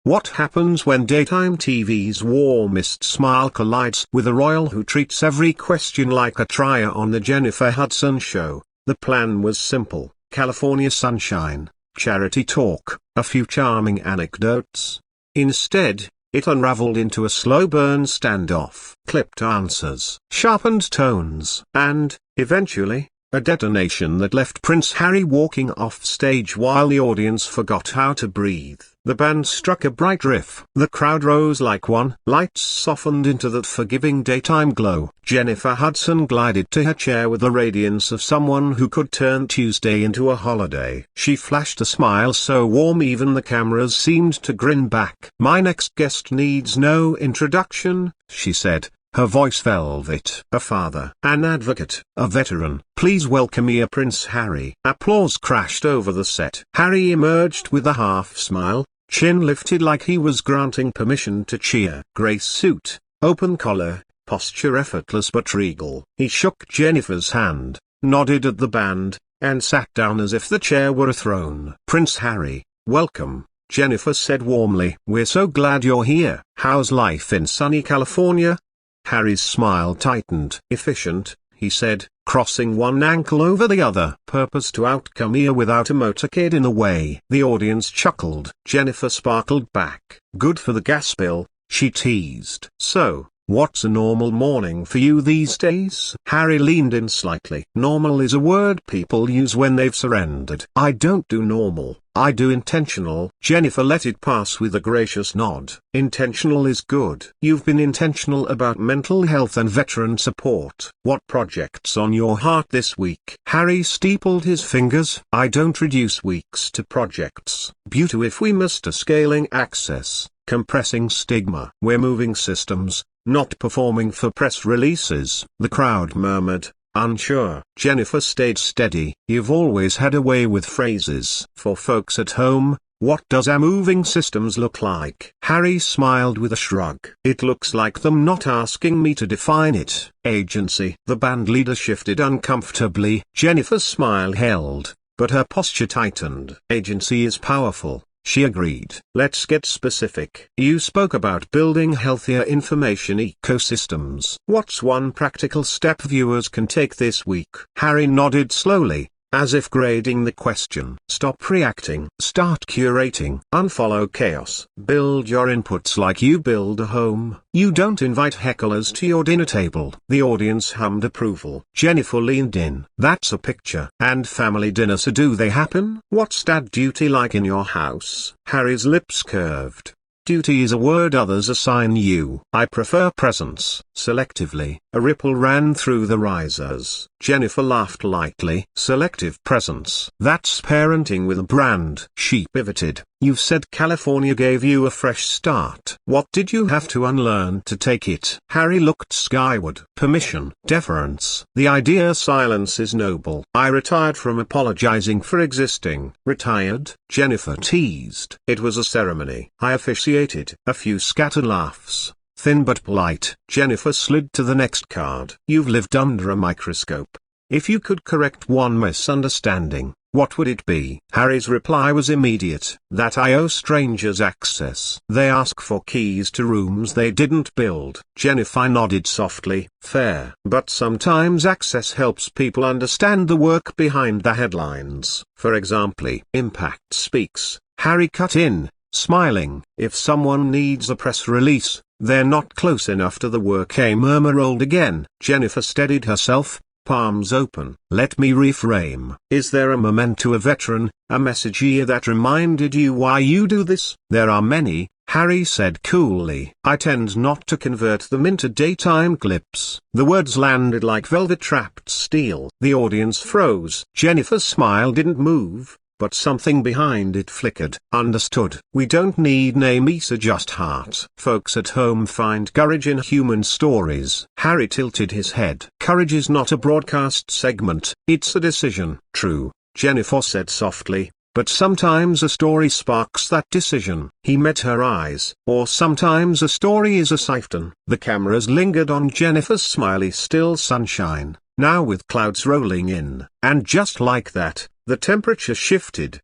What happens when daytime TV's warmest smile collides with a royal who treats every question like a trier on the Jennifer Hudson show? The plan was simple: California sunshine, charity talk, a few charming anecdotes. Instead, it unraveled into a slow-burn standoff, clipped answers, sharpened tones, and, eventually, a detonation that left Prince Harry walking off stage while the audience forgot how to breathe. The band struck a bright riff. The crowd rose like one. Lights softened into that forgiving daytime glow. Jennifer Hudson glided to her chair with the radiance of someone who could turn Tuesday into a holiday. She flashed a smile so warm even the cameras seemed to grin back. "My next guest needs no introduction," she said, her voice velvet. "A father, an advocate, a veteran. Please welcome me, Prince Harry." Applause crashed over the set. Harry emerged with a half smile, chin lifted like he was granting permission to cheer. Grey suit, open collar, posture effortless but regal. He shook Jennifer's hand, nodded at the band, and sat down as if the chair were a throne. "Prince Harry, welcome," Jennifer said warmly. "We're so glad you're here. How's life in sunny California?" Harry's smile tightened. "Efficient," he said, crossing one ankle over the other. "Purpose to outcome here without a motorcade in the way." The audience chuckled. Jennifer sparkled back. "Good for the gas bill," she teased. "So, what's a normal morning for you these days?" Harry leaned in slightly. "Normal is a word people use when they've surrendered. I don't do normal, I do intentional." Jennifer let it pass with a gracious nod. "Intentional is good. You've been intentional about mental health and veteran support. What projects on your heart this week?" Harry steepled his fingers. "I don't reduce weeks to projects. Beauty if we must, scaling access, compressing stigma. We're moving systems, not performing for press releases." The crowd murmured, unsure. Jennifer stayed steady. "You've always had a way with phrases." For folks at home, what does our moving systems look like? Harry smiled with a shrug. "It looks like them not asking me to define it." Agency. The band leader shifted uncomfortably. Jennifer's smile held, but her posture tightened. "Agency is powerful," she agreed. "Let's get specific. You spoke about building healthier information ecosystems. What's one practical step viewers can take this week?" Harry nodded slowly, as if grading the question. "Stop reacting. Start curating. Unfollow chaos. Build your inputs like you build a home. You don't invite hecklers to your dinner table." The audience hummed approval. Jennifer leaned in. "That's a picture." "And family dinner, so do they happen? What's dad duty like in your house?" Harry's lips curved. "Duty is a word others assign you. I prefer presence." Selectively. A ripple ran through the risers. Jennifer laughed lightly. "Selective presence. That's parenting with a brand." She pivoted. "You've said California gave you a fresh start. What did you have to unlearn to take it?" Harry looked skyward. "Permission, deference. The idea silence is noble. I retired from apologizing for existing." "Retired?" Jennifer teased. "It was a ceremony. I officiated." A few scattered laughs, thin but polite. Jennifer slid to the next card. "You've lived under a microscope. If you could correct one misunderstanding, what would it be?" Harry's reply was immediate. "That I owe strangers access. They ask for keys to rooms they didn't build." Jennifer nodded softly. "Fair. But sometimes access helps people understand the work behind the headlines. For example, impact speaks." Harry cut in, smiling. "If someone needs a press release, they're not close enough to the work." A murmur rolled again. Jennifer steadied herself, palms open. "Let me reframe. Is there a memento, a veteran, a message here that reminded you why you do this?" "There are many," Harry said coolly. "I tend not to convert them into daytime clips." The words landed like velvet-trapped steel. The audience froze. Jennifer's smile didn't move, but something behind it flickered. "Understood. We don't need names, just heart." Folks at home find courage in human stories. Harry tilted his head. "Courage is not a broadcast segment, it's a decision." "True," Jennifer said softly, "but sometimes a story sparks that decision." He met her eyes. "Or sometimes a story is a siphon." The cameras lingered on Jennifer's smiley still sunshine, now with clouds rolling in. And just like that, the temperature shifted.